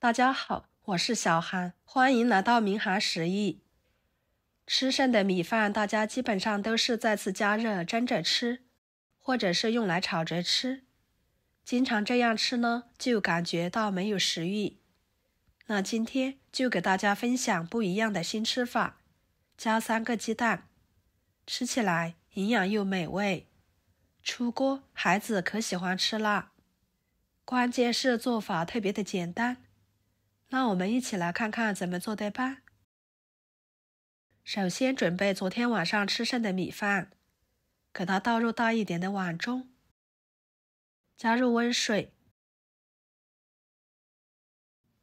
大家好，我是小韩，欢迎来到明涵食艺。吃剩的米饭，大家基本上都是再次加热蒸着吃，或者是用来炒着吃。经常这样吃呢，就感觉到没有食欲。那今天就给大家分享不一样的新吃法，加3个鸡蛋，吃起来营养又美味。出锅孩子可喜欢吃辣，关键是做法特别的简单。那我们一起来看看怎么做的吧。首先准备昨天晚上吃剩的米饭，给它倒入大一点的碗中，加入温水，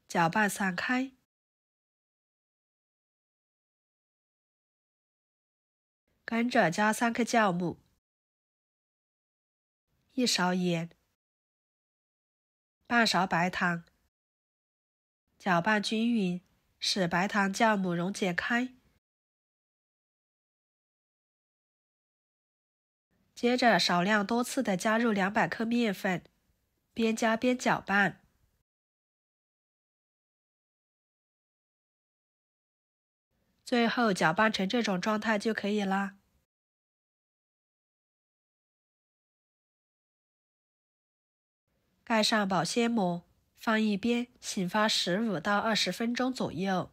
搅拌散开，跟着加3颗酵母，1勺盐，半勺白糖，搅拌均匀，使白糖酵母溶解开。接着少量多次的加入200克面粉，边加边搅拌。最后搅拌成这种状态就可以啦。盖上保鲜膜，放一边醒发15到20分钟左右。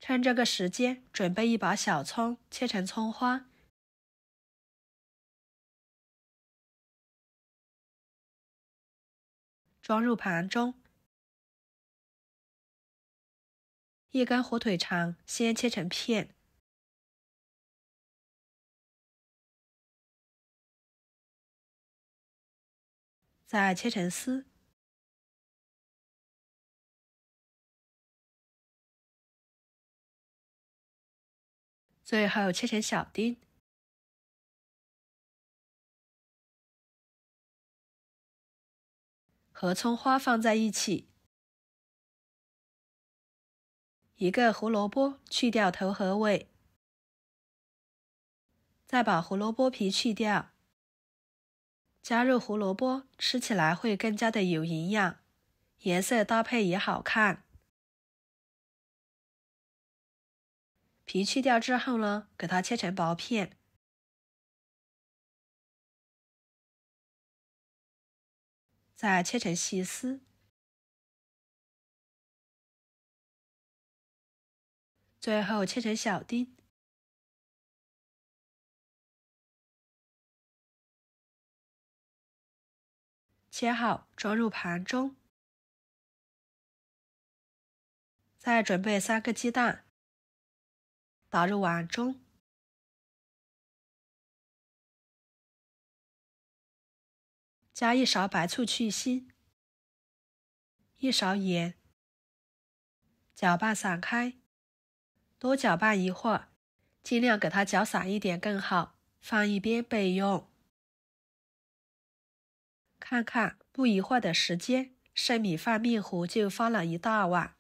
趁这个时间，准备一把小葱，切成葱花，装入盘中。1根火腿肠，先切成片，再切成丝。最后切成小丁。和葱花放在一起。1个胡萝卜，去掉头和尾，再把胡萝卜皮去掉。加入胡萝卜，吃起来会更加的有营养，颜色搭配也好看。皮去掉之后呢，给它切成薄片，再切成细丝，最后切成小丁。切好，装入盘中。再准备3个鸡蛋，打入碗中。加1勺白醋去腥，1勺盐，搅拌散开，多搅拌一会儿，尽量给它搅散一点更好，放一边备用。看看不一会儿的时间，剩米饭面糊就发了1大碗。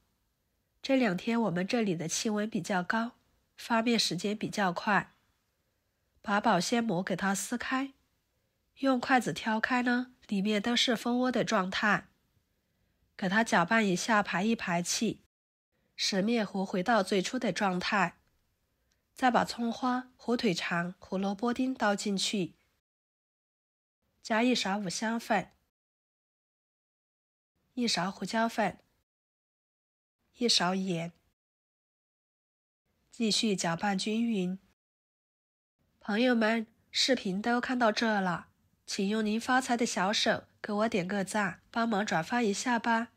这2天我们这里的气温比较高，发面时间比较快。把保鲜膜给它撕开，用筷子挑开呢，里面都是蜂窝的状态。给它搅拌一下，排一排气，使面糊回到最初的状态。再把葱花、火腿肠、胡萝卜丁倒进去，加1勺五香粉，1勺胡椒粉，1勺盐，继续搅拌均匀。朋友们，视频都看到这了，请用您发财的小手给我点个赞，帮忙转发一下吧。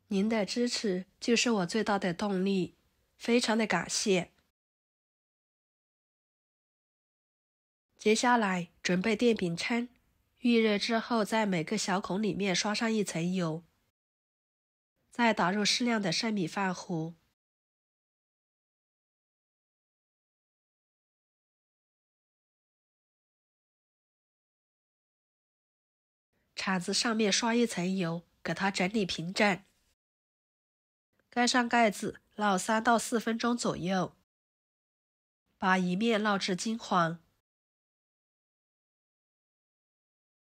您的支持就是我最大的动力，非常的感谢。接下来准备电饼铛，预热之后在每个小孔里面刷上1层油，再打入适量的生米饭糊。铲子上面刷1层油，给它整理平整。盖上盖子，烙3到4分钟左右，把一面烙至金黄，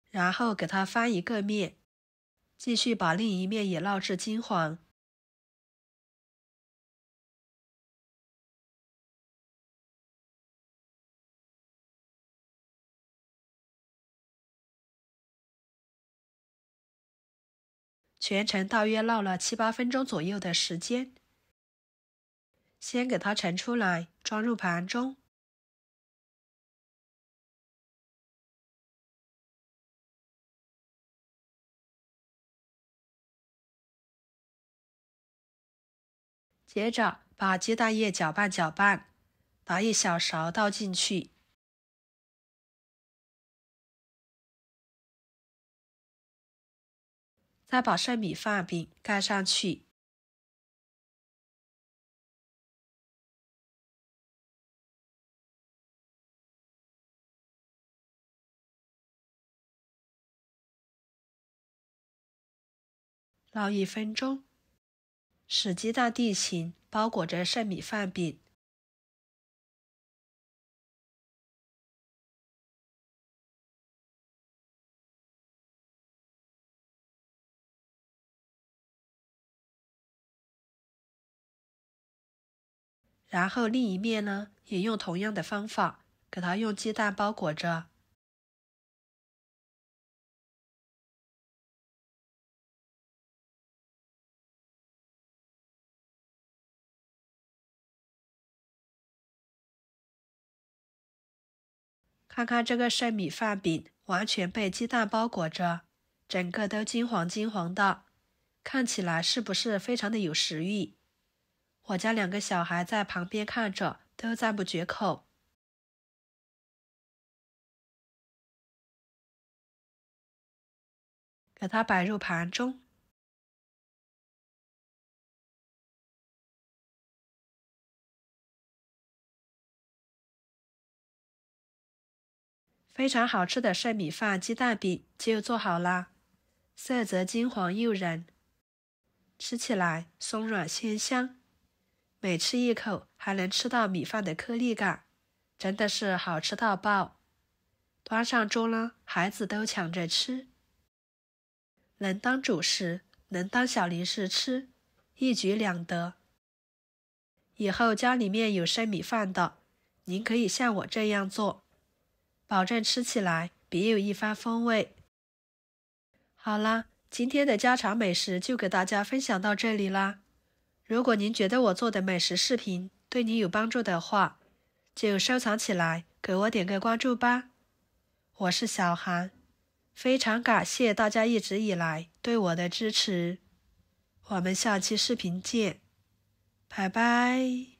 然后给它翻一个面，继续把另一面也烙至金黄。全程大约烙了7、8分钟左右的时间。先给它盛出来，装入盘中。接着把鸡蛋液搅拌搅拌，拿1小勺倒进去。再把剩米饭饼盖上去。烙1分钟，使鸡蛋定型，包裹着剩米饭饼。然后另一面呢，也用同样的方法，给它用鸡蛋包裹着。看看这个剩米饭饼完全被鸡蛋包裹着，整个都金黄金黄的，看起来是不是非常的有食欲？我家2个小孩在旁边看着，都赞不绝口。给它摆入盘中。非常好吃的剩米饭鸡蛋饼就做好啦，色泽金黄诱人，吃起来松软鲜香，每吃一口还能吃到米饭的颗粒感，真的是好吃到爆。端上桌呢，孩子都抢着吃，能当主食，能当小零食吃，一举两得。以后家里面有剩米饭的，您可以像我这样做，保证吃起来别有一番风味。好啦，今天的家常美食就给大家分享到这里啦。如果您觉得我做的美食视频对你有帮助的话，就收藏起来，给我点个关注吧。我是小韩，非常感谢大家一直以来对我的支持。我们下期视频见，拜拜。